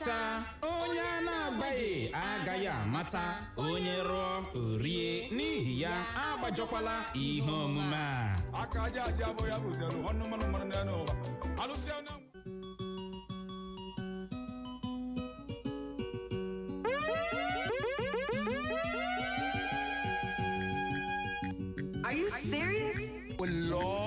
nwata onye na-agbaghị agaghị amata onye rụọ orie n'ihi ya agbajokwala ihe omume a aka aja aja abụ ya butere ọnụ mmanụ mmanụ n'elu ụwa alụsịa na Are you serious? Oh Lord.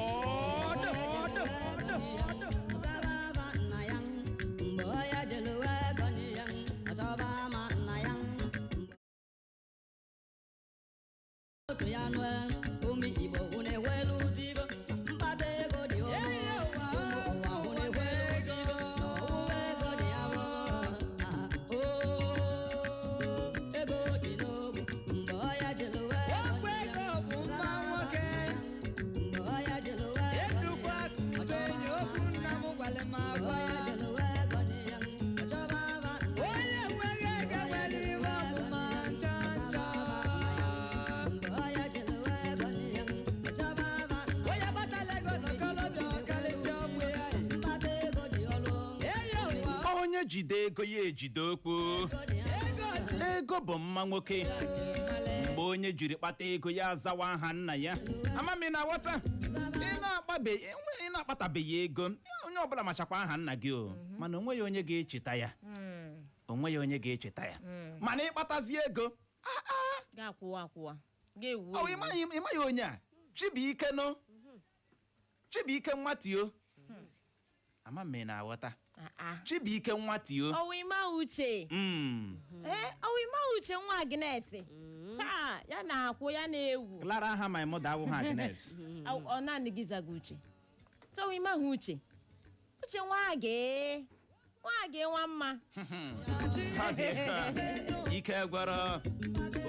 Jide ego ya ejide okwu ego bụ mma nwoke mgbe onye jiri kpata ego ya azawa aha nna ya amami na ghọta ị na-akpatabeghị ego onye ọbụla machakwa aha nna gị o mana onweghị onye ga-echeta ya mana ịkpatazie ego ịmaghị onye a Chibuike nwatio amami na ghọta Chibuike nwatio Owima Uche Owima Uche nwa Agnes ha ya na-akwụ ya na-ewu Clara aha my mother awụ ha Agnes ọ naanị gị zaga Uche Owima Uche nwa gị nwa mma ike gwara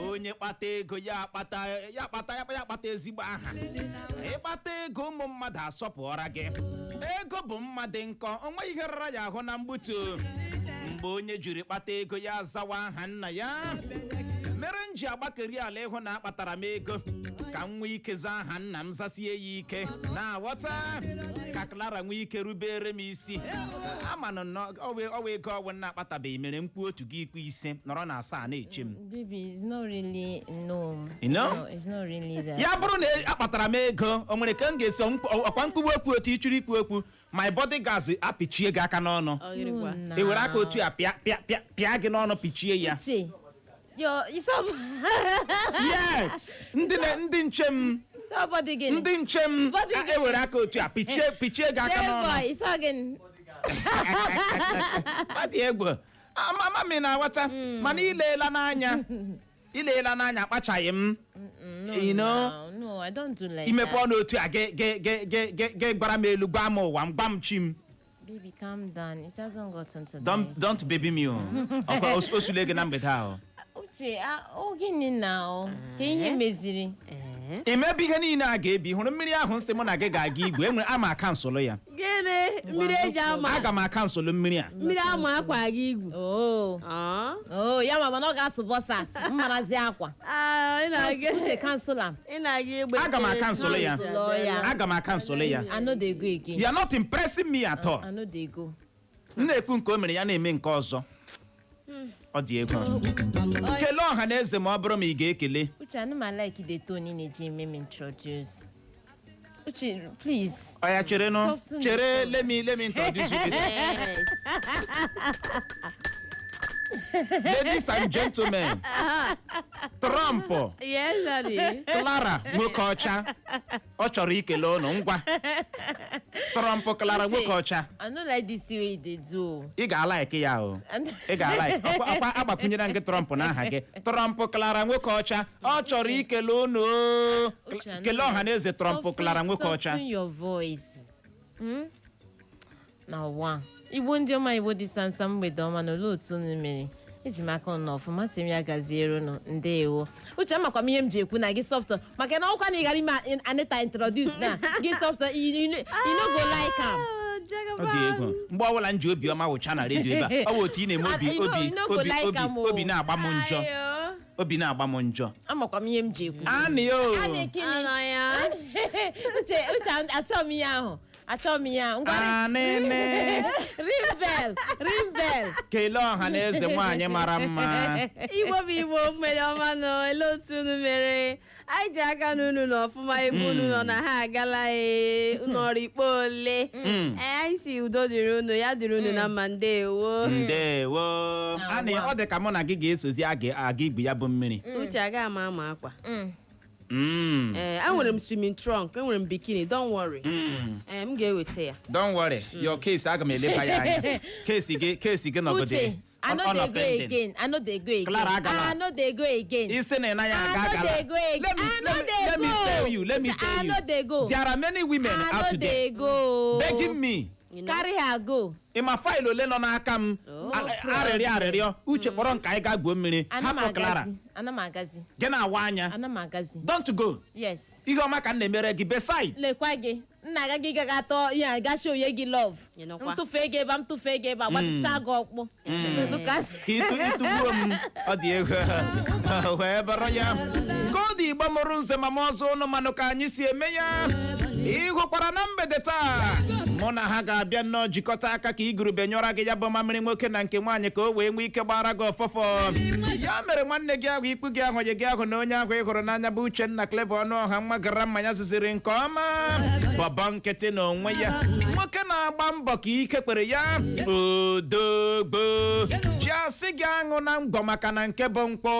onye kpata ego ya akpata ezigbo aha ịkpata ego ụmụ mmadụ asọpụọra gị ego bụ mmadụ nkọ onwe ihe rara ya ahụ na mgbutu mgbe onye jiri kpata ego ya azawa aha nna ya mere m ji agbakeri ala ịhụ na akpatara m ego ka m nwee ike zaa aha nna m zasie ya ike na-aghọta ka Clara nwee ike rubere m isi amanụ ọwa ego ọwụ na akpatabeghị mere mkpu otu gị ikwu ise nọrọ na asaa na-eche m. Baby, it's not really no. You know? No, it's not really that. Ya bụrụ na akpatara m ego o nwere ka m ga-esi ọkwa mkpugbu okwu otu ịchụrụ ikwu okwu my bodyguards apịchie gị aka n'ọnụ e were aka otu ya pịa gị n'ọnụ pichie ya Yes, ndị nche m e were aka otu a pichie gị aka n'ọnụ adị egwu amami na aghọta mana ileela n'anya akpachaghị m no, I don't do like imepe that. ọnụ otu a ge gbara m elu gwa m ụwa m gwa m chi m. Baby, calm down. It hasn't gotten to that. Don't baby me ọkwa osule gị na mgbede ahụ Uche, gịnị na ka ihe meziri emebi ihe niile a ga-ebi hụrụ mmiri ahụ nsị mụ na gị ga-aga igwe enwere ama akansụlụ ya Gịnị? Mmiri eji ama. aga m akansụlụ mmiri a Mmiri ama akwa aga igwu. ya mama na ọ ga-asụ bọsas mmarazi akwa Ị na-aga. Uche kansụla Ị na-aga igbe. aga m akansụlụ ya I know they go again. you are not impressing me at all. I know they go. m na-ekwu nke o mere ya na-eme nke ọzọ ọ dị egwu kelee ọha na eze ma ọ bụrụ ma ị ga-ekele Uche, I know my like the tone in the me introduce. Uche, please. ọ ya chere nụ chere let me introduce you ladies and gentlemen Trump Yes, daddy. Clara nwoke ọcha ọ chọrọ ikele ụnụ ngwa Trump Clara nwoke ọcha I know like this way they do. ị ga-alaiki ya o ị ga-alaiki ọkwa agbakwunyere gị Trump n'aha gị Trump Clara nwoke ọcha ọ chọrọ ikele ụnụ kelee ọha na eze Trump Clara nwoke ọcha Soften your voice. Now one. Igbo ndị ọma Igbo dị samsam mgbede ọma na olee otu unu mere eji m aka ọnụ ọfụma masị m ya gaziere unu ndeewo Uche amakwa m ihe m ji ekwu na gị sọftọ maka na ọkwa na ị gara ime Anita introduce na gị sọftọ you no go like am. ọ dị egwu mgbe ọbụla m ji obiọma wụcha na redio ebe a ọ bụ otu ị na-eme obi na-agba m njọ obi na-agba m njọ amakwa m ihe m ji ekwu anị o Uche achọọ m ihe ahụ achọ m ya Anene. rimbel Kelee ọha na eze nwaanyị mara mma. Igbo bụ Igbo mgbede ọma nọ ele otu unu mere anyị ji aka n'unu n'ọfụma ebe unu nọ na ha agala unu ọrụ ikpe ole anyị si udo dịrị unu ya dịrị unu na mma ndewo Anị ọ dị ka mụ na gị ga-esozi aga igwu ya bụ mmiri. Uche aga ama akwa enwere m swimming trunk enwere m bikini don't worry m ga-eweta ya. Don't worry, your case aga m eleba ya anya. Case gị nọgide. Uche, I know they go again. Clara Agala. I know they go again. Isi na ya aga agala. Let me tell you. I know they go. There are many women out they there go. begging me. Carry her go. Ịma faịlụ ole nọ n'aka m arịrịọ Uche kpọrọ nka anyị ga-gbuo mmiri hapụ Clara gị na-awa anya don't go. Yes. Ihe ọma ka m na-emere gị beside lekwa gị nna ga gị gaga atọ ihe agachi onye gị love ntụfe gị ebe m tụfe gị ebe agbatịcha gị ọkpụ ka ịtụgbuo m ọ dị ego wee bụrụ ya ka ọ dị Igbo mụrụ nze ma m ọzọ ụnụ manụ ka anyị si eme ya. Ị hụkwara na mgbede taa mụ na ha ga-abịa nnọọ jikọta aka ka igurube nyọrọ gị ya bụ mamịrị nwoke na nke nwaanyị ka o wee nwee ike gbara gị ọfọfọ. Ya mere nwanne gị ahụ ikpu gị ahụ gị ahụ na onye ahụ ị hụrụ n'anya bụ Uchenna Clever Ọnụọha nwa gara mmanya zuziri nke ọma bọbọ nkịtị na onwe ya nwoke na-agba mbọ ka ike kwere ya odogbo ji asị gị aṅụ na ngwọ maka na nke bụ mkpọ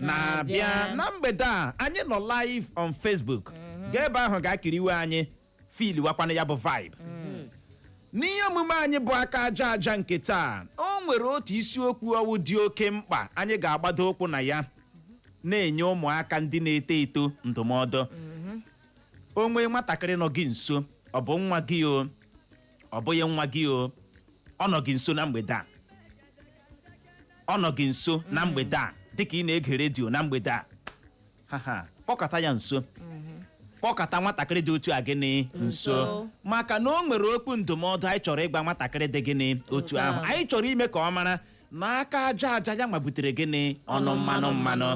na-abịa na mgbede a anyị nọ live on Facebook. Gaa ebe ahụ ga-akiriwe anyị fili wakwana ya bụ vibe. N'ihe omume anyị bụ aka aja aja nke taa o nwere otu isiokwu ọwụ dị oke mkpa anyị ga-agbado ụkwụ na ya na-enye ụmụaka ndị na-eto eto ndụmọdụ. O nwee nwatakịrị nọ gị nso ọ bụ nwa gị o ọ bụghị nwa gị o ọ nọ gị nso na mgbede a ọ nọ gị nso na mgbede a dịka ị na-ege redio na mgbede a kpọkọta ya nso kpọkọta nwatakịrị dị otu a gịnị nso maka na o nwere okwu ndụmọdụ anyị chọrọ ịgba nwatakịrị dị gịnị otu ahụ anyị chọrọ ime ka ọ mara na aka aja aja ya mabutere gịnị ọnụ mmanụ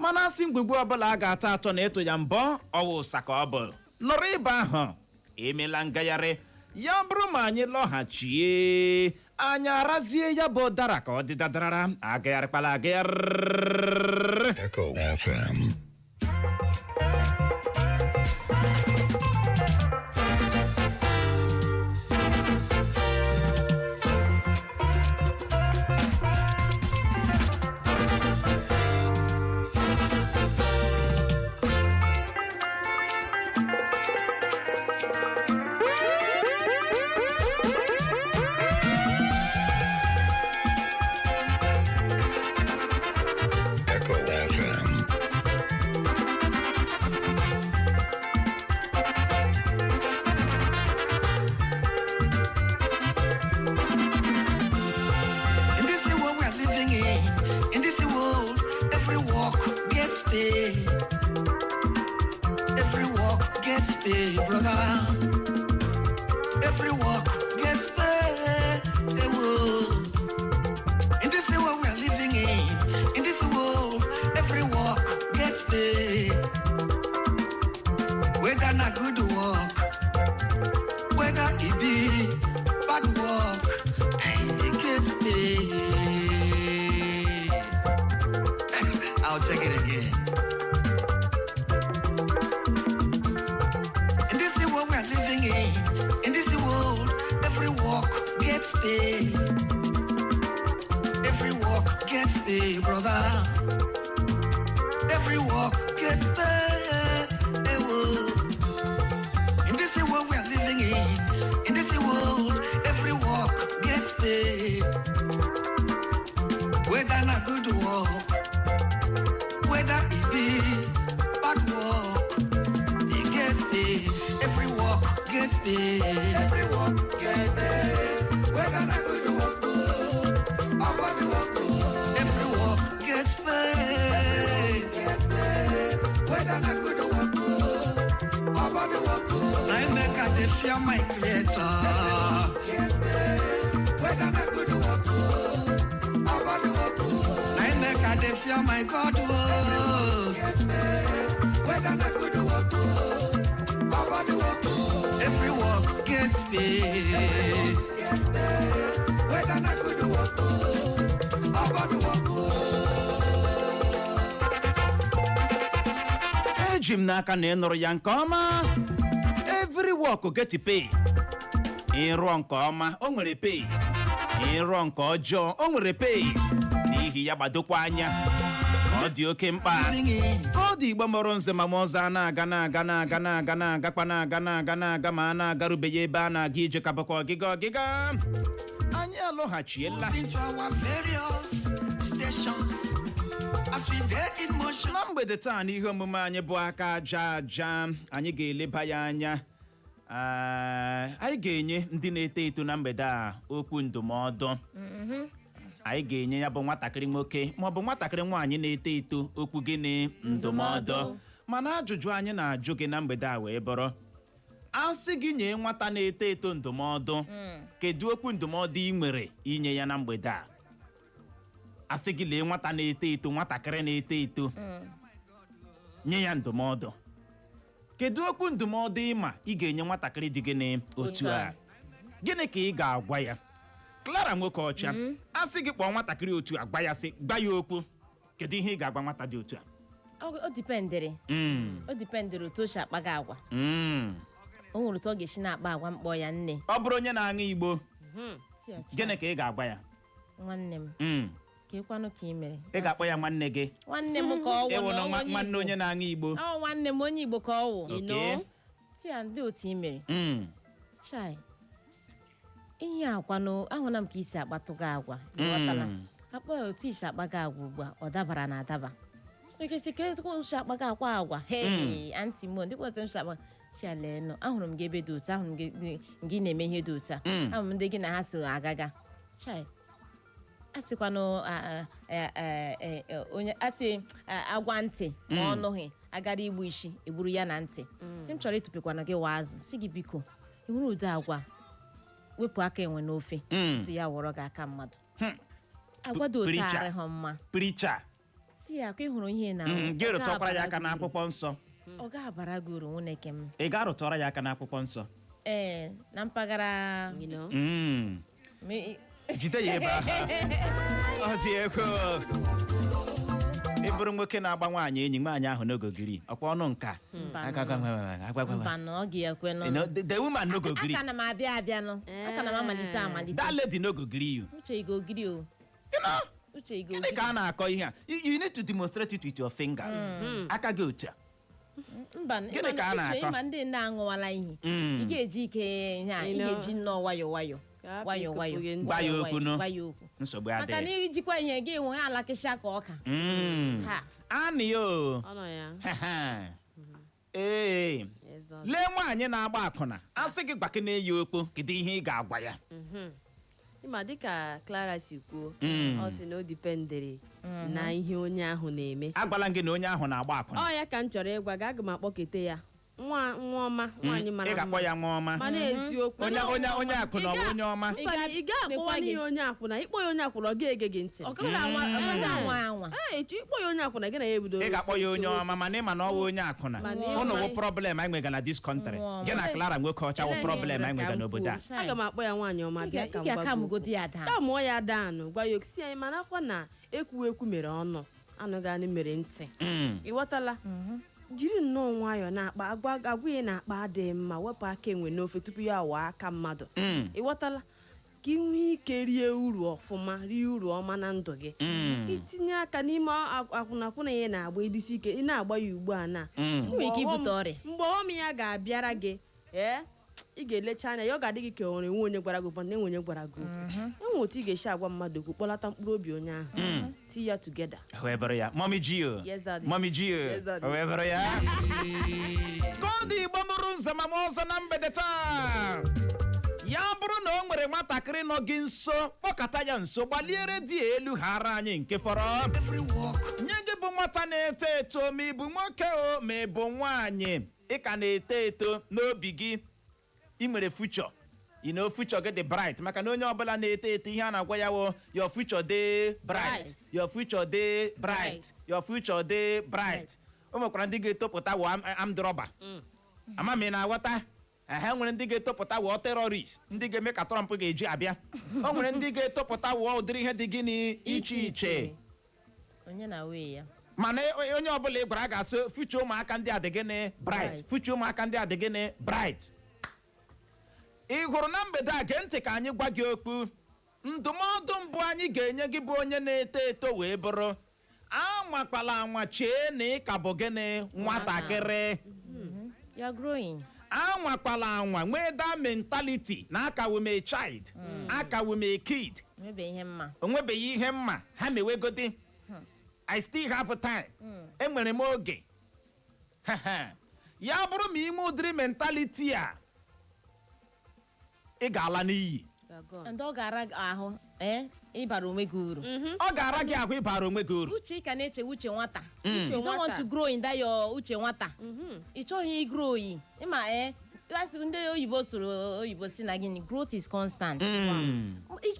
mana asị mgbugbu ọbụla a ga-atọ atọ na ịtụ ya mbọ ọwụ ụsa ka ọ bụ nọrọ ịba ahụ emela ngagharị ya bụrụ ma anyị lọghachie anyị arazie ya bụ dara ka ọ dị dadarara agagharịkpala agagharị. Echo FM. I'll take it again. In this world we're living in this world, every walk gets paid. Every walk gets paid, brother. Every walk gets paid. In this world we're living in this world, every walk gets paid. Whether not good walk, whether it be bad walk, it gets paid. Every walk gets paid. Every walk gets paid. Whether not good walk, or bad walk, every walk gets paid. Whether not good walk, or bad walk, I make a fear my creator. Gets paid. Whether not good walk, or bad walk, I make a fear my God. Whether not good walk, or bad walk, every walk gets get paid. Whether na good work or bad work. Eji m n'aka na ị nụrụ ya nke ọma. Every work get pay. Ịrụọ nke ọma o nwere pay. Ịrụọ nke ọjọọ o nwere pay. N'ihi ya gbadokwa anya. Ọ dị oke mkpa. Ọ dị Igbo mụrụ nze ma ọzọ a na-aga ma a na-agarubeghị ebe a na-aga ije ka bụkwa ọgịga. Anyị alọghachiela. Into our various stations as we dey in motion. Na mgbede taa n'ihe omume anyị bụ aka aja anyị ga-eleba ya anya. Anyị ga-enye ndị na-eto eto na mgbede a okwu ndụmọdụ. Anyị ga-enye ya bụ nwatakiri nwoke ma ọ bụ nwatakiri nwaanyi na-eto eto okwu gịnị ndụmọdụ. Mana ajụjụ anyị na-ajụ gị na mgbede a wee bụrụ, asị gị nye nwata na-eto eto ndụmọdụ, kedu okwu ndụmọdụ ị nwere inye ya na mgbede a? Asị gị lee nwata na-eto eto, nwatakịrị na-eto eto, nye ya ndụmọdụ, kedu okwu ndụmọdụ ịma ị ga-enye nwatakịrị dị gịnị otu a? Gịnị ka ị ga-agwa ya? Clara nwoke ọcha, asị gị kpọọ nwatakịrị otu a, gba ya okwu, kedu ihe ị ga-agwa nwata dị otu a? O dipendere. O dipendere otu o si akpa gị agwa. O nwere otu ọ ga-esi na-akpa agwa mkpọ ya nne. Ọ bụrụ onye na-aṅụ Igbo, gịnị ka ị ga-agwa ya? Nwanne m, ka ịkwanụ ka ị mere. Ị ga-akpọ ya nwanne gị. Nwanne m ka ọ wụ. Ịwụ nwanne onye na-aṅụ Igbo. Ọ nwanne m onye Igbo ka ọ wụ. Okay. Si ya ndị otu ị mere. Chai. Ihe akwanụ ahụla m ka isi akpatụ gị agwa. Ịghọtala. Akpọ ya otu isi akpa gị agwa ugbu a, ọ dabara na adaba. Ekesi ka esi akpa gị agwa. Hey, aunty mo, ndị kwesịrị isi akpa. Si ya lee nọ, ahụrụ m gị ebe dị otu, ahụrụ m gị na-eme ihe dị otu a. Ahụrụ m ndị gị na ha so agaga. Chai. Asịkwanụ onye asị agwa ntị ma ọ nụghị agara igbu isi egburu ya na ntị. M chọrọ ịtụpịkwana gị wa azụ si gị biko ị nwere ụdị agwa wepụ aka enwe n'ofe tutu ya wọrọ gị aka mmadụ. Agwa dị otu arịghị mma. Preacher. Si ya ka ị hụrụ ihe na gị rụtọkwara ya aka n'akwụkwọ nsọ. Ọ ga-abara gị uru nwuneke m. Ị ga-arụtọrọ ya aka n'akwụkwọ nsọ? Na mpaghara jide ya ebe ahụ. Ọ dị egwu. Ị bụrụ nwoke na-agba nwaanyị enyi, nwaanyị ahụ n'ogogiri ọkwa ọnụ nka. Mba na ọ ga-ekwe nọ. The woman n'ogogiri. Aka na m abịa nọ. Aka na m amalite. That lady n'ogogiri you. Uche igogiri o. Uche igogiri. Gịnị ka a na-akọ ihe a? You need to demonstrate it with your fingers. Aka gị otu a. Mba, gịnị ka a na-akọ? Ịma ndị nne aṅụwala ihe. Ị ga-eji ike ihe a, ị ga-eji nnọọ nwayọọ. Gwa ya okwu nụ. Nsogbu adịghị. Maka na ijikwa ihe gị enwe alakịsha ka ọka. Anị o. Ee. Lee nwaanyị na-agba akwụna, asị gị gbake na-eyi okpo, kedu ihe ị ga-agwa ya? Ịma dịka Clara si kwuo, ọ sị na o dipendere na ihe onye ahụ na-eme. Agwala gị na onye ahụ na-agba akwụna. Ọ ya ka m chọrọ ịgwa gị, aga m akpọkete ya nwa ọma, nwaanyị mara mma. Ị ga-akpọ ya nwa ọma. Mana eziokwu. Onye akwụna ọ bụ onye ọma. Ị ga-akpọwa n'ihe onye akwụna, ịkpọ ya onye akwụna ọ ga-ege gị ntị. Ọ gaghị anwa. Ịkpọ ya onye akwụna gị na ya ebido. Ị ga-akpọ ya onye ọma mana ị ma na ọ bụ onye akwụna. Ụnụ wụ problem anyị nwega na this country. Gị na Clara nwoke ọcha wụ problem anyị nwega n'obodo a. Aga m akpọ ya nwaanyị ọma bịa ka m gwa gị. Ka mụọ ya daanụ gwa ya okisi anyị mana akwa na ekwu mere ọnụ anụghị anụ mere ntị. Ịghọtala? Jiri nnọọ nwayọọ na-akpa agwa ya na-akpa adịghị mma, wepụ aka enwe n'ofe tupu ya waa aka mmadụ. Ịghọtala? Ka ị nwee ike rie uru ọfụma, rie uru ọma na ndụ gị. Itinye aka n'ime akwụna ya na-agba idisi ike, ị na-agba ya ugbu a na mgbe ọghọm ya ga-abịara gị ị ga-elecha anya ya, ọ ga-adị gị ka ọ na-enwe onye gwara gị ụfọdụ na-enwe onye gwara gị okwu. Enwe otu ị ga-esi agwa mmadụ okwu, kpọlata mkpụrụ obi onye ahụ, tii ya together. Webere ya Mommy Gio. Yes, daddy. Mommy Gio. Yes, daddy. Webere ya ka ọ dị Igbo mụrụ nze ma ọzọ na mgbede taa. Ya bụrụ na o nwere nwatakịrị nọ gị nso, kpọkọta ya nso, gbaliere dị elu ghara anyị nke fọrọ. Nye gị bụ nwata na-eto eto, ma ị bụ nwoke o ma ị bụ nwaanyị, ị ka na-eto eto n'obi gị. Ị nwere future. You know, future get the bright. Maka na onye ọbụla na-eto eto ihe a na-agwa ya wo, your future dey bright. Your future dey bright. Your future dey bright. O nwekwara ndị ga-etopụta wo amdrọba. Ama m ị na-aghọta? nwere ndị ga-etopụta wụọ terrorist ndị ga-eme ka Trump ga-eji abịa o nwere ndị ga-etopụta wụọ ụdịrị ihe dị gịnị iche iche onye na wee ya mana onye ọbụla ị gwara ga-asị future ụmụaka ndị a dị gịnị bright future ụmụaka ndị a dị gịnị bright ị hụrụ na mgbede a gee ntị ka anyị gwa gị okwu ndụmọdụ mbụ anyị ga-enye gị bụ onye na-eto eto wee bụrụ anwakwala anwa chee na ị ka bụ gịnị nwatakịrị you are growing anwakwala anwa nwee that mentality na aka wum a child aka wum a kid onwebeghị ihe mma ha mewegodi I still have time enwere m oge ya bụrụ ma ime ụdịrị mentality a ị ga-ala n'iyi ndị ọ ga-ara ahụ ịbara onwe gị uru ọ ga-ara gị ahụ ịbara onwe gị uru uche ka na-eche uche nwata you don't want to grow in that your uche nwata ị chọghị grow yi ịma ndị oyibo soro oyibo si na gịnị growth is constant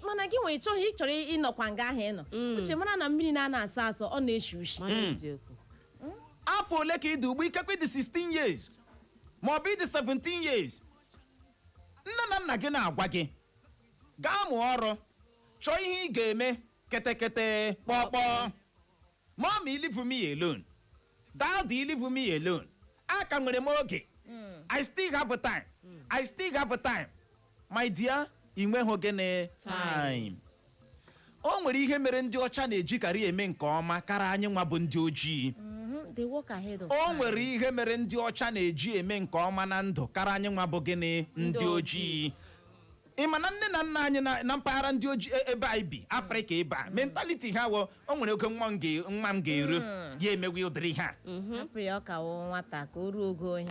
mana gị nwere ịchọrọ ịnọkwa nga ahụ ịnọ uche mara na mmiri na-ana asọ asọ ọ na-eshi ushi afọ ole ka ị dị ugbu ikekwe dị 16 years ma ọ bụ ịdị 17 years nne na nna gị na-agwa gị gaa mụọ ọrụ chọọ ihe ị ga-eme ketekete kpọkpọ Mommy leave me alone Daddy leave me alone aka nwere m oge I still have time I still have time my dear ị nweghị gịnị time o nwere ihe mere ndị ọcha na-ejikarị eme nke ọma kara anyị nwa bụ ndị ojii o nwere ihe mere ndị ọcha na-eji eme nke ọma na ndụ kara anyị nwa bụ gịnị ndị ojii ị ma na nne na nna anyị na mpaghara ndị ojii ebe anyị bi Afrịka ebe a mentality ha o nwere oge nwa m ga-eru ya emewe ụdịrị ha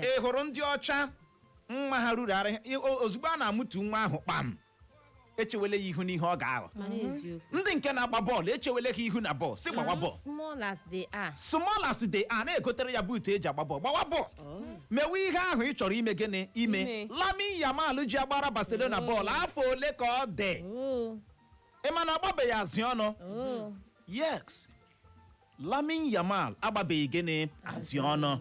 ị hụrụ ndị ọcha nwa ha ruru ara ozugbo a na-amụtu nwa ahụ kpam echewele ya ihu n'ihe ọ ga-aghọ ndị nke na-agba bọọlụ echewele ha ihu na bọọlụ si gbawa bọọlụ small as they are na-egotere ya buutu eji agba bọọlụ gbawa bọọlụ mewe ihe ahụ ị chọrọ ime gịnị ime Lamine Yamal ji agbara Barcelona bọọlụ afọ ole ka ọ dị ị ma na agbabeghị azị ọnụ yes Lamine Yamal agbabeghị gịnị azị ọnụ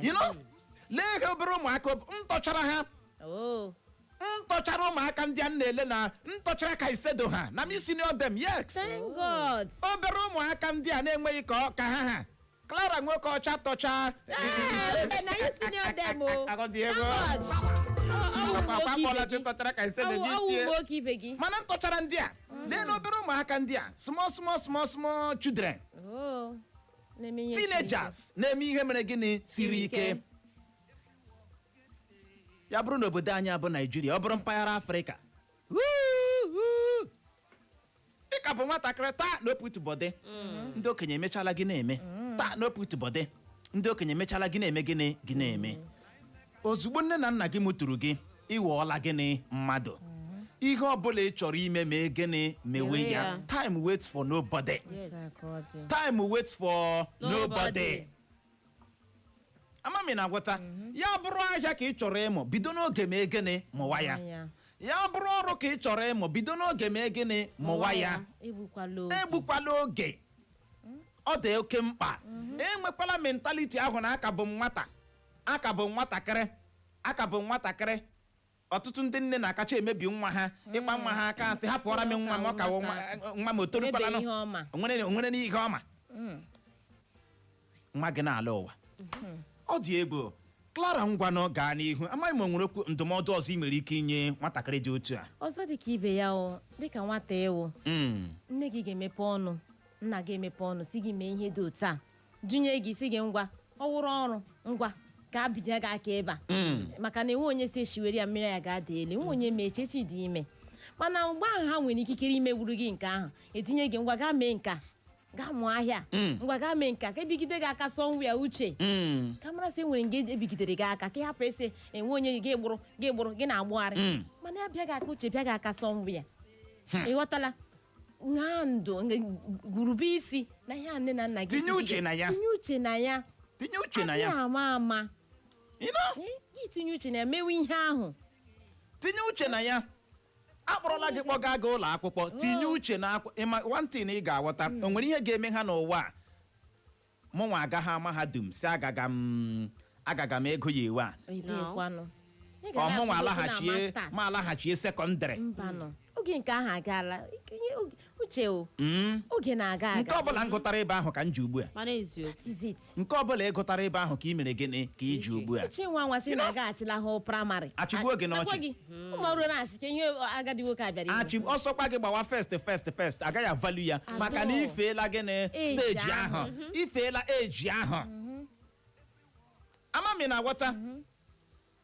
you know lee ihe obere ụmụaka ntọchara ha ntọchara ụmụaka ndị a na-ele na ntọchara ka isedo ha na m senior them yes obere ụmụaka ndị a na-enweghị ka ha Clara nwoke ọcha tọcha mana ntọchara ndị a lee na obere ụmụaka ndị a small children teenagers na-eme ihe mere gịnị siri ike ya bụrụ n'obodo anyị abụ Naijiria ọ bụrụ mpaghara Afrịka dịka bụ nwatakịrị taa na oputubọdị ndị okenye emechala gị na-eme taa na oputubọdị ndị okenye emechala gị na-eme gị na-eme ozugbo nne na nna gị mụtụrụ gị ịwọọla gịnị mmadụ ihe ọbụla ị chọrọ ime mee gịnị mewe ya time waits for nobody time waits for nobody amami na-agwọta ya bụrụ ahịa ka ị chọrọ ịmụ bido n'oge mee gịnị mụwa ya ya bụrụ ọrụ ka ị chọrọ ịmụ bido n'oge mee gịnị mụwa ya egbukwala oge ọ dị oke mkpa enwekwala mentality ahụ na aka bụ nwatakịrị ọtụtụ ndị nne na-akacha emebi nwa ha ịkpa nwa ha aka asị hapụọra m nwa m ọ ka nwa m otorukwala onwere n'ihe ọma nwa gị n'ala ụwa ọ dị egwu Clara ngwanụ gaa n'ihu amaghị m onwere okwu ndụmọdụ ọzọ ị nwere ike inye nwatakịrị dị otu a ọzọ dịka ibe ya dịka nwata ewu nne gị ga-emepe ọnụ nna gị emepe ọnụ si gị mee ihe dị otu a dunye gị si gị ngwa ọ wụrụ ọrụ ngwa ka abido gị aka ebe a maka na enwe onye si eshiwere ya mmiri ya ga-ada ele enwe onye ma echechi dị ime mana mgbe ahụ ha nwere ikikere imegburu gị nke ahụ etinye gị ngwa gaa mee nka gaa mụọ ahịa ngwa gaa mee nka ka ebigide gị aka sọ nwa ya uche ka mara sị enwere nge ebigidere gị aka ka ị hapụ ese enwe onye gị gbụrụ gị na-agbụgharị mana ya bịa gị aka uche bịa gị aka sọ nwa ya ịghọtala ṅaa ndụ gburube isi na ihe nne na nna gị tinye uche na ya ama gị tinye uche na emewe ihe ahụ tinye uche na ya akpọrọla gị kpọga gị ụlọ akwụkwọ tinye uche na nwantị na ị ga-aghọta o nwere ihe ga-eme ha n'ụwa a mụnwa agaghị mahadum si agaga m ego ya ewe a ebekwanụ ọmụnwa alaghachie sekọndịrị mbanụ oge nke ahụ agaala uche oge na-aga aga nke ọbụla m gụtara ebe ahụ ka m ji ugbu a mana eziokwu nke ọbụla ị gụtara ebe ahụ ka ị mere gịnị ka ị ji ugbu a echi nwa nwasị na-agaghachila hụ praịmarị achịgbuo gị n'ọchị ụmụ ọrụ na-achị ka ihe agadi nwoke abịara achị ọsọkwa gị gbawa first agaghị avalu ya maka na ifeela gịnị steji ahụ ifeela eji ahụ amami na-aghọta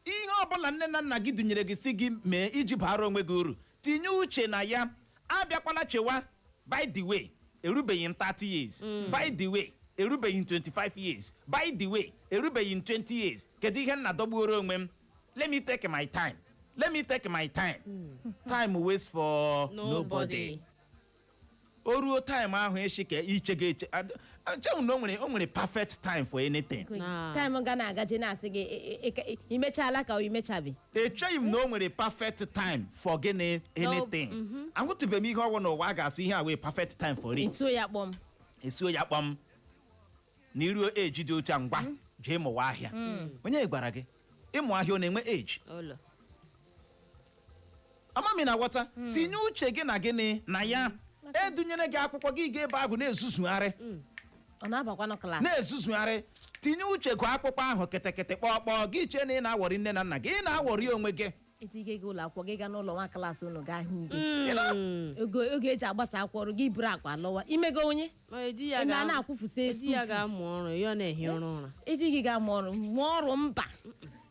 ihe ọbụla nne na nna gị dunyere gị si gị mee iji bara onwe gị uru tinye uche na ya abịakwala chewa by the way erubeghị 30 years by the way erubeghị 25 years by the way erubeghị 20 years kedu ihe nna dọgbuoro onwe m let me take my time time waits for nobody o ruo time ahụ echi ka iche ga-eche achọghị na o nwere perfect time for anything time ga na-agaje na-asị gị imechala ka o imechabi echeghị m na o nwere perfect time for gịnị anything ahụtụbeghị m ihe ọgwụ n'ụwa a ga-asị ihe a wee perfect time for it esuo ya kpọm na iruo eji dị otu a ngwa jee mụwa ahịa onye gwara gị ịmụ ahịa ọ na-enwe eji amami na-aghọta tinye uche gị na gịnị na ya edunyere gị akwụkwọ gị ga-ebe agụ na-ezuzugharị ọ na-abakwanụ klaasị na-ezuzugharị tinye uche gụ akwụkwọ ahụ ketekete kpọkpọ gị chee na ị na-awọrị nne na nna gị ị na-awọrị onwe gị etige gị ụlọ akwụkwọ gị gaa n'ụlọ nwa klaasị unu gaa hụ gị oge eji agbasa akwụkwọ gị buru akwa lọwa imego onye na na-akwụfusi ezi ya ga-amụ ọrụ ya na-ehi ụra eji gị ga-amụ ọrụ mụọ ọrụ mba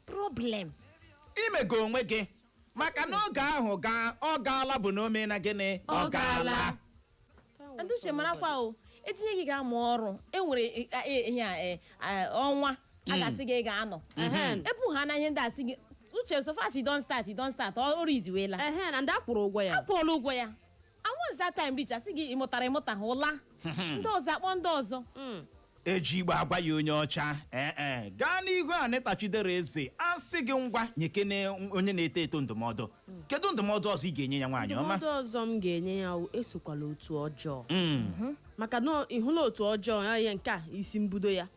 problem imego onwe gị maka na oge ahụ ọ gaala bụ na ome na gịnị ọ gaala Anduche marakwa o etinye gị ga-amụ ọrụ enwere ọnwa a ga-asị gị ga-anọ ebu ha na ihe ndị asị gị uche so fast you don't start ọrụ idiwela na ndị akwụrụ ụgwọ ya akwụọla ụgwọ ya once that time reach asị gị ịmụta ha ụla ndị ọzọ akpọ ndị ọzọ eji igbo agwa ya onye ọcha gaa n'ihu a netachidere eze asị gị ngwa nyekene onye na-eto eto ndụmọdụ kedu ndụmọdụ ọzọ ị ga-enye ya nwaanyị ọma ndụmọdụ ọzọ m ga-enye ya esokwala otu ọjọọ maka na ịhụla otu ọjọọ ya nke a isi mbudo ya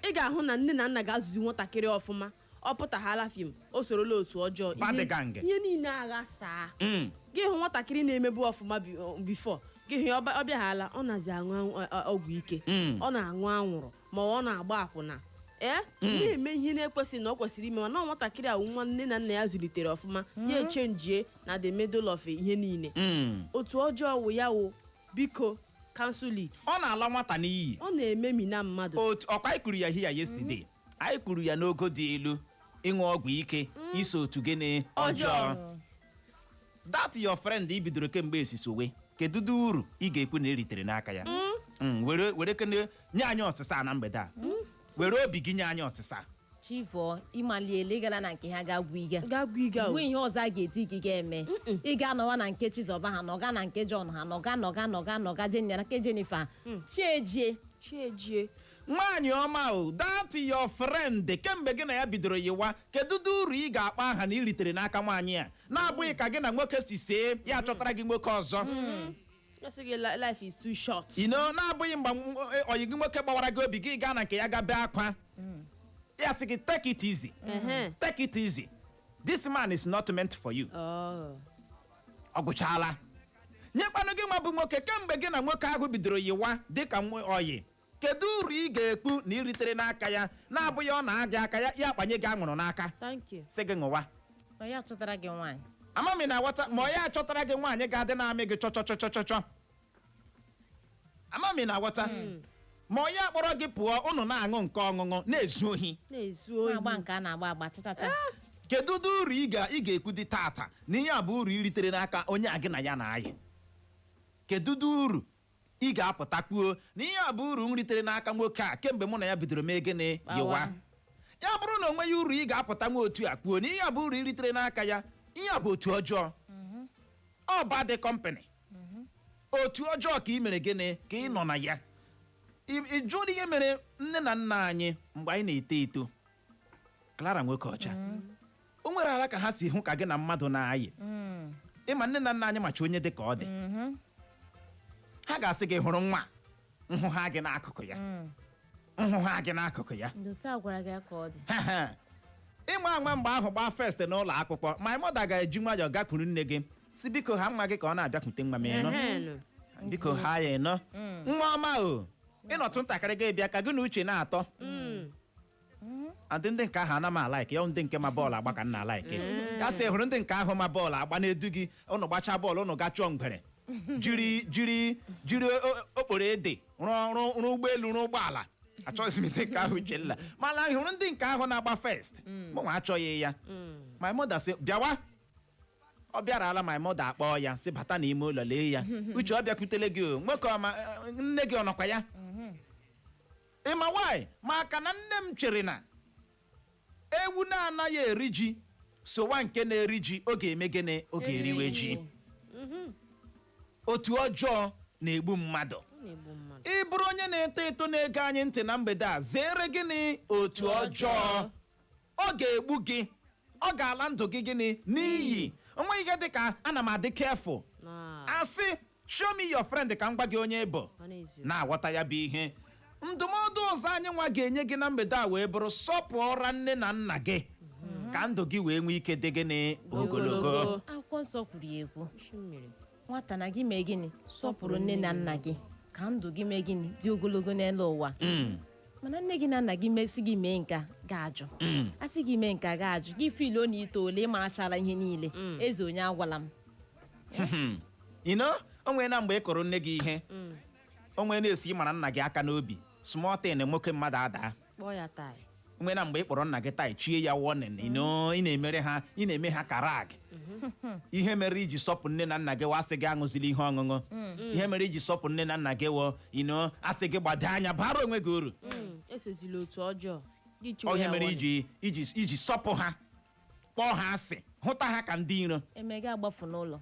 ị ga-ahụ na nne na nna ga-azụzi nwatakịrị ọfụma ọ pụtaghala fim o sorola otu ọjọọ ihe niile aghasaa gị hụ nwatakịrị na-emebu ọfụma bifo gị hụ ọ bịaghala ọ na-azi aṅụ ọgwụ ike ọ na-aṅụ anwụrụ ma ọ na-agba akwụna na-eme ihe na-ekwesịghị na ọ kwesịrị ime mana nwatakịrị ahụ nwa nne na nna ya zụlitere ọfụma ya echenjie na the middle of ihe niile otu ọjọọ wụ ya wụ biko cancel it ọ na-ala nwata n'iyi ọ na-ememi na mmadụ ọkwa anyị kwuru ya here yesterday anyị kwuru ya n'ogo dị elu ịṅụ ọgwụ ike iso otu gịnị ọjọọ that your friend i bidoro kemgbe esisowe kedu uru ị ga-ekwu na eritere n'aka ya were kene nye anyị ọsịsa na mgbede a were obi gị nye anyị ọsịsa chivọ ịmaliela ịgala na nke ha ga-agwụ ihe ọzọ a ga-eti gị ga-eme ị ga-anọwa na nke Chizọba ha nọga na nke John ha nọga Jennifer nke Jennifer chiejie nwaanyị ọma o that your friend kemgbe gị na ya bidoro yiwa kedu uru ị ga-akpa aha na iritere n'aka nwaanyị a na-abụghị ka gị na nwoke si see ya chọtara gị nwoke ọzọ life is too short na-abụghị mgbe oyi gị nwoke gbawara gị obi gị gaa na nke ya ga bee akwa ya sị gị take it easy this man is not meant for you ọ gwụchaala nyekwanụ gị nwa bụ nwoke kemgbe gị na nwoke ahụ bidoro yiwa dịka oyi kedu uru ị ga-ekwu na iritere n'aka ya na-abụghị ọ na-aga aka ya akpanye gị aṅụrụ n'aka sị gị ṅụwa amami na-aghọta ma ọ ya achọtara gị nwaanyị ga-adị na-amị gị chọchọchọchọchọ amami na-aghọta ma ọ ya kpọrọ gị pụọ ụnụ na-aṅụ nke ọṅụṅụ na-ezu ohi kedu uru ị ga-ekwu dị tata na ihe a bụ uru iritere n'aka onye a gị na ya na-ayị kedu uru ị ga-apụta kpuo na ihe a bụ uru m ritere n'aka nwoke a kemgbe mụ na ya bidoro mee gịnị yiwa ya bụrụ na o nweghị uru ị ga-apụta nwa otu a kpuo na ihe a bụ uru iritere n'aka ya ihe a bụ otu ọjọọ ọ bad company otu ọjọọ ka ị mere gịnị ka ị nọ na ya ị jụrụ ihe mere nne na nna anyị mgbe anyị na-eto eto Clara nwoke ọcha o nwere ala ka ha si hụ ka gị na mmadụ na-ayị ịma nne na nna anyị macha onye dị ka ọ dị ha ga-asị gị hụrụ nwa nhụ ha gị n'akụkụ ya nhụ ha gị n'akụkụ ya ndị otu a gwara gị ka ọ dị ịma ama mgbe ahụ gbaa fest n'ụlọ akwụkwọ my mother ga-eji nwayọọ gakwuru nne gị si biko ha nwa gị ka ọ na-abịakwute nwa m ịnọ biko ha ya ịnọ nwa ọma o ịnọtụ ntakịrị gị bịa ka gị na uche na-atọ adị ndị nke ahụ ana m alaike ya ndị nke ma bọọlụ agba ka nna alaike ya sị hụrụ ndị nke ahụ ma bọọlụ agba na-edu gị ụnụ gbachaa bọọlụ ụnụ gachụọ mgbere jiri okporo ede rụọ ụgbọelu rụọ ụgbọala achọghịzi m ndị nke ahụ uchenna mana hụrụ ndị nke ahụ na-agba fest mụnwa achọghị ya my mother sị bịawa ọ bịarala my mother akpọọ ya sị bata n'ime ụlọ lee ya uche ọ bịakwutele gị o nwoke ọma nne gị ọ nọkwa ya ịma nwaanyị maka na nne m chere na ewu na-anaghị eri ji sowa nke na-eri ji oge eme gịnị oge eriwe ji otu ọjọọ na-egbu mmadụ ị bụrụ onye na-eto eto na-ege anyị ntị na mgbede a zere gịnị otu ọjọọ ọ ga-egbu gị ọ ga-ala ndụ gị gịnị n'iyi onweghị ihe dị ka ana m adị careful asị show me your friend ka m gwa gị onye bụ na-aghọta ya bụ ihe ndụmọdụ ọzọ anyị nwa ga-enye gị na mgbede a wee bụrụ sọpụọra nne na nna gị ka ndụ gị wee nwee ike dị gịnị ogologo akwụkwọ nsọ kwuru ya ekwu nwata na gị mee gịnị sọpụrụ nne na nna gị ka ndụ gị mee gịnị dị ogologo n'elu ụwa mana nne gị na nna gị mesi gị mee nka ga-ajụ asị gị mee nka ga-ajụ gị filo na ito ole ịmarachala ihe niile eze onye agwala m onwe na mgbe ị kụrụ nne gị ihe onwe na-esi ịmara nna gị aka n'obi small thing nwoke mmadụ adaa onwe na mgbe ị kpọrọ nna gị taa chie ya warning ị na-eme ha karag ihe mere iji sọpụ nne na nna gị asị gị aṅụzili ihe ọṅụṅụ ihe mere iji sọpụ nne na nna gị asị gị gbado anya bara onwe gị uru ihe mere iji sọpụ ha kpọọ ha asị hụta ha ka ndị iro eme gị agbapụ n'ụlọ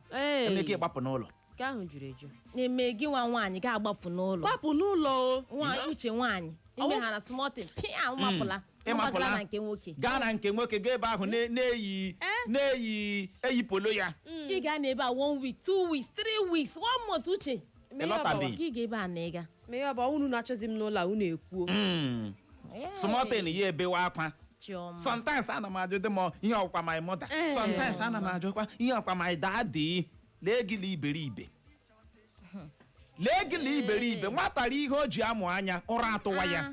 eme gị nwa nwaanyị ga-agbapụ n'ụlọ gbapụ n'ụlọ uche nwaanyị imeghara smọtin pịa mapụla ịmapụla gaa na nke nwoke gaa ebe ahụ na-eyi polo ya ị gaa n'ebe a 1 week 2 weeks 3 weeks 1 month uche ị ga ebe a na ịga unu na-achọzi m n'ụlọ unu ekwuo smọtin ya ebewe akwa sometimes ana m ajụ dị m ihe ọkwa my mother sometimes ana m ajụkwa ihe ọkwa my daddy lee gị iberibe nwatara ihe o ji amụ anya ụra atụwa ya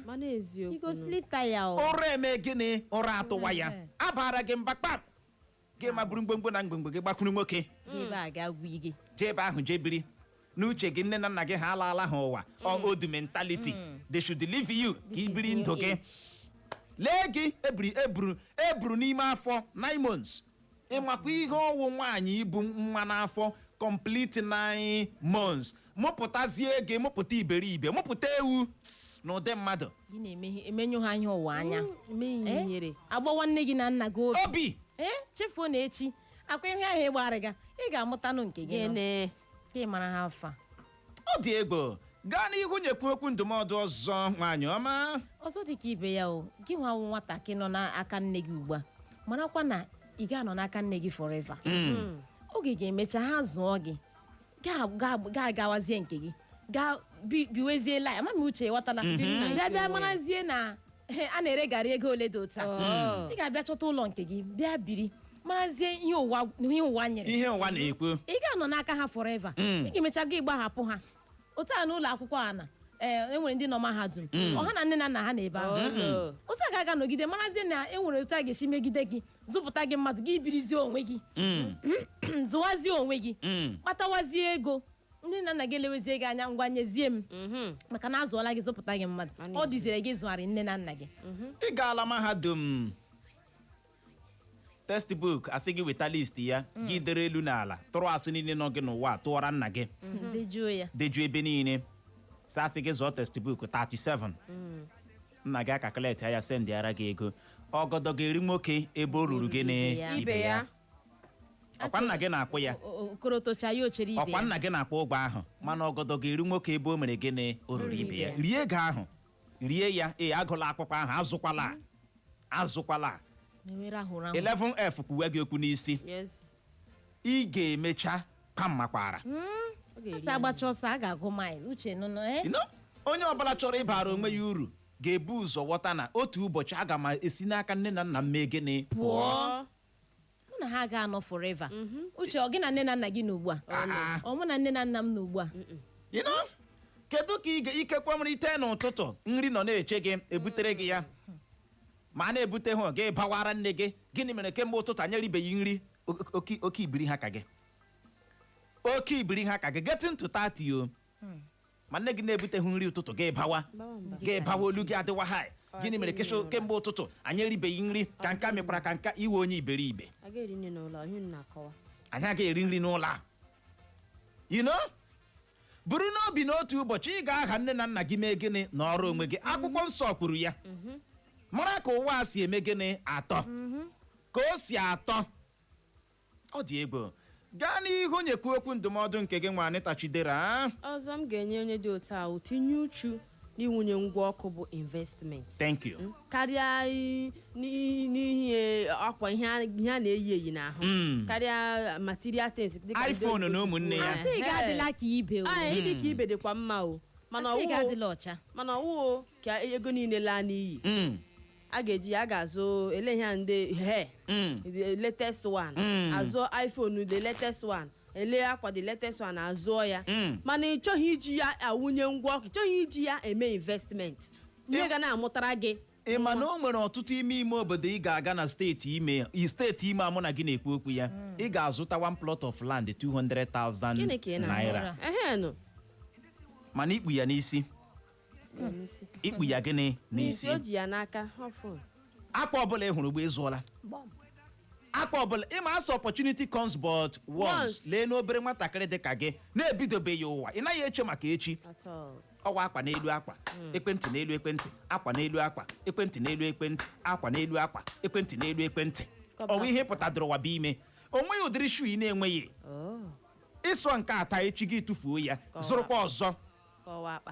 ụra eme gịnị ụra atụwa ya abara gị mbakpa gị ma bụrụ mgbomgbo na mgbomgbo gị gbakwuru nwoke jee ebe ahụ jee biri n'uche gị nne na nna gị ha alaala ha ụwa odu mentality they should leave you ka ibiri ndụ gị lee gị eburu n'ime afọ 9 months ịmakwa ihe ọwụ nwaanyị ibu nwa n'afọ complete 9 months mụpụtazie gị mụpụta iberibe mụpụta ewu n'ụdị mmadụ gị na-emenyu ha ihe ụwa anya agbawa nne gị na nna gị obi chefuo na echi akwa ihe ahụ ịgbarịga ị ga-amụtanụ nke gị ka ị mara ha afa ọ dị egbo gaa n'ihu nyekwu okwu ndụmọdụ ọzọ nwaanyị ọma ọzọ dị ka ibe ya gị nwa nwatakịrị nọ n'aka nne gị ugbu a marakwa na ị ga-anọ n'aka nne gị forever oge ga-emecha ha zụọ gị ga-agawazie nke gị gaa biwezie la ama m uche ghọtala bịa marazie na a na-ere garị ego ole dị otu a ị ga-abịa chọta ụlọ nke gị bịa biri marazie ihe ụwa nyere ihe ụwa na-ekwu ị ga-anọ n'aka ha forever ị ga-emecha gị gbahapụ ha otu a n'ụlọ akwụkwọ a na enwere ndị nọ mahadum ọha na nne na nna ha na-ebe ahụ otu a ga-aga nọgide marazie na enwere otu a ga-esi megide gị zụpụta gị mmadụ gị birizie onwe gị zụwazie onwe gị kpatawazie ego ndị nna nna gị elewezie gị anya ngwa nyezie m maka na azụọla gị zụpụta gị mmadụ ọ dịzire gị zụgharị nne na nna gị ị gaala mahadum textbook asị gị weta list ya gị dere elu n'ala tụrụ asị niile nọ gị n'ụwa tụọra nna gị dejuo ebe niile asị gị zụọ textbook 37 nna gị akakuleti ya sendịara gị ego ọgọdọ ga-eri nwoke ebe o ruru gị n'ibe ya ọkwa nna gị na-akwụ ya ọkwa nna gị na-akwụ ụgwọ ahụ mana ọgọdọ ga-eri nwoke ebe o mere gị o ruru ibe ya rie ego ahụ rie ya agụla akwụkwọ ahụ azụkwala 11F kwuwe gị okwu n'isi ị ga-emecha pammakwara agbacha ọsọ a ga-agụ maịl uche onye ọbụla chọrọ ịbara onwe ya uru ga-ebu ụzọ ghọta na otu ụbọchị aga m esi n'aka nne na nna m mee gịnị pụọ mụ na ha ga-anọ forever uche ọ gị na nne na nna gị n'ugbu a ọ mụ na nne na nna m n'ugbu a you know kedu ka ị ga-ikekwa m ite n'ụtụtụ nri nọ na-eche gị ebutere gị ya ma a na-ebute hụ gị bawara nne gị gịnị mere kemgbe ụtụtụ anyị eribeghị nri oke ibiri ha ka gị oke ibiri ha ka gị getting to 30 o ma nne gị na-ebuteghị nri ụtụtụ gị bawa olu gị adịwa ha gịnị mere kemgbe ụtụtụ anyị eribeghị nri ka nka mekwara ka nka iwe onye iberibe anyị agaghị eri nri n'ụlọ a you know buru n'obi n'otu ụbọchị ị ga-aha nne na nna gị mee gịnị n'ọrụ onwe gị akwụkwọ nsọ kwuru ya mara ka ụwa a si eme gịnị atọ ka o si atọ ọ dị egwu gaa n'ihu nyekwu okwu ndụmọdụ nke gị nwa Anita Chidera. Ọzọ m ga-enye onye dị otu ahụ tinye uchu n'iwunye ngwa ọkụ bụ investment. Thank you. Karịa n'ihe akwa ihe a na-eyi eyi n'ahụ karịa material things dịka iPhone na ụmụnne ya asị ga-adịla ka ibe o ịdị ka ibe dịkwa mma o asị ga-adịla ọcha mana ọwụo ka ego niile laa n'iyi a ga-eji ya ga-azụ ele ihe ndị the latest one azụ iPhone the latest one ele akwa the latest one azụọ ya mana ị chọghị iji ya awụnye ngwa ọkụ chọghị iji ya eme investment ihe ga na-amụtara gị ị ma na o nwere ọtụtụ ime obodo ị ga-aga na steeti ime mụ na gị na-ekwu okwu ya ị ga-azụta one plot of land 200,000 naira mana ikpu ya n'isi ikpu ya gịnị n'isi o ji ya n'aka akpa ọbụla ị hụrụ gbe ịzụọla akpa ọbụla ịma asọ opportunity comes but once lee n'obere nwatakịrị dị ka gị na-ebidobeghị ụwa ị naghị eche maka echi ọwa akwa n'elu akwa ekwentị n'elu ekwentị akwa n'elu akwa ekwentị n'elu ekwentị akwa n'elu akwa ekwentị n'elu ekwentị ọwa ihe pụtadoro ụwa bụ ime o nweghị ụdịrị shu ị na-enweghị ịsọ nke ata echi gị tụfuo ya zụrụkwa ọzọ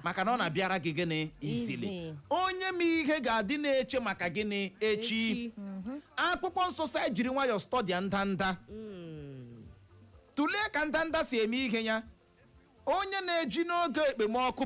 maka na ọ na-abịara gị gịnị isili onye ma ihe ga-adị na-eche maka gịnị echi akwụkwọ nsọ sa jiri nwayọọ stọdịa ndanda tụlee ka ndanda si eme ihe ya onye na-eji n'oge ekpemọkụ